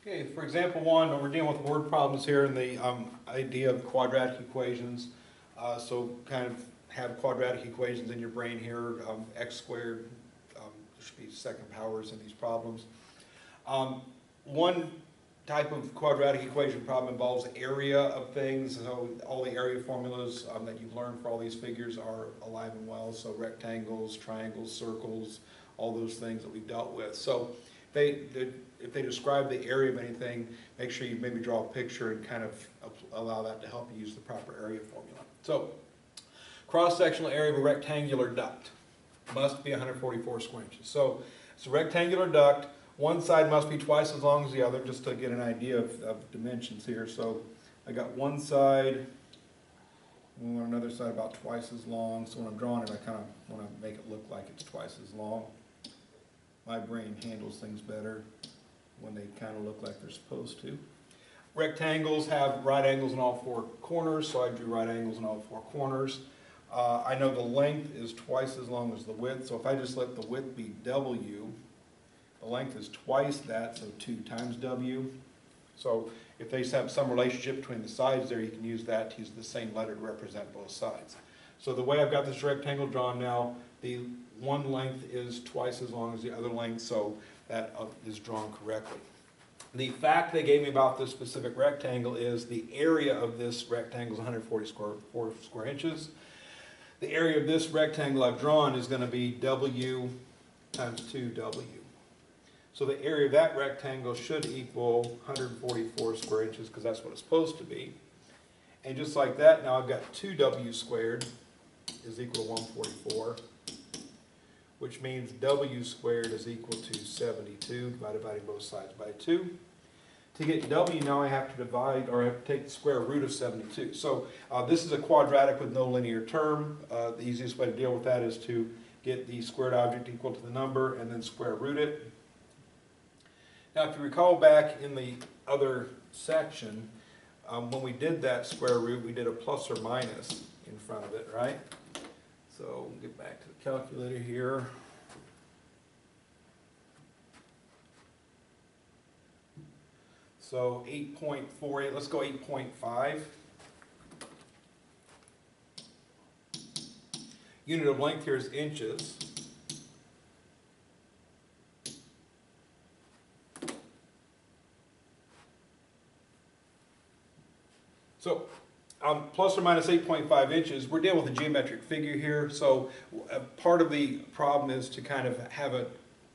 Okay, for example one, we're dealing with word problems here in the idea of quadratic equations. So kind of have quadratic equations in your brain here, x squared, there should be second powers in these problems. One type of quadratic equation problem involves area of things, so all the area formulas that you've learned for all these figures are alive and well, so rectangles, triangles, circles, all those things that we've dealt with. So if they describe the area of anything, make sure you maybe draw a picture and kind of allow that to help you use the proper area formula. So, cross-sectional area of a rectangular duct must be 144 square inches. So, it's a rectangular duct. One side must be twice as long as the other, just to get an idea of dimensions here. So, I got one side, and another side about twice as long. So when I'm drawing it, I kind of want to make it look like it's twice as long. My brain handles things better when they kind of look like they're supposed to. Rectangles have right angles in all four corners, so I drew right angles in all four corners. I know the length is twice as long as the width, so if I just let the width be W, the length is twice that, so 2 times W. So if they have some relationship between the sides there, you can use that to use the same letter to represent both sides. So the way I've got this rectangle drawn now, the one length is twice as long as the other length, so that is drawn correctly. The fact they gave me about this specific rectangle is the area of this rectangle is 144 square inches. The area of this rectangle I've drawn is going to be W times 2W. So the area of that rectangle should equal 144 square inches because that's what it's supposed to be. And just like that, now I've got 2W squared is equal to 144. Which means W squared is equal to 72, divided by both sides by 2. To get W, now I have to divide, or I have to take the square root of 72. So this is a quadratic with no linear term. The easiest way to deal with that is to get the squared object equal to the number and then square root it. Now if you recall back in the other section, when we did that square root, we did a plus or minus in front of it, right? So we'll get back to the calculator here. So 8.48, let's go 8.5. Unit of length here is inches. So plus or minus 8.5 inches, we're dealing with a geometric figure here, so part of the problem is to kind of have a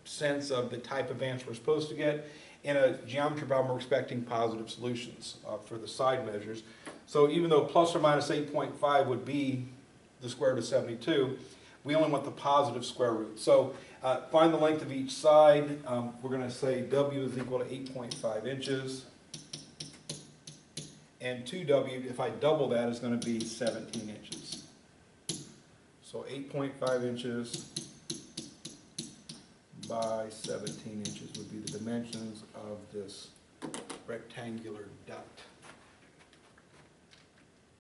sense of the type of answer we're supposed to get. In a geometry problem, we're expecting positive solutions for the side measures. So even though plus or minus 8.5 would be the square root of 72, we only want the positive square root. So find the length of each side. We're going to say W is equal to 8.5 inches. And 2W, if I double that, is going to be 17 inches. So 8.5 inches by 17 inches would be the dimensions of this rectangular duct.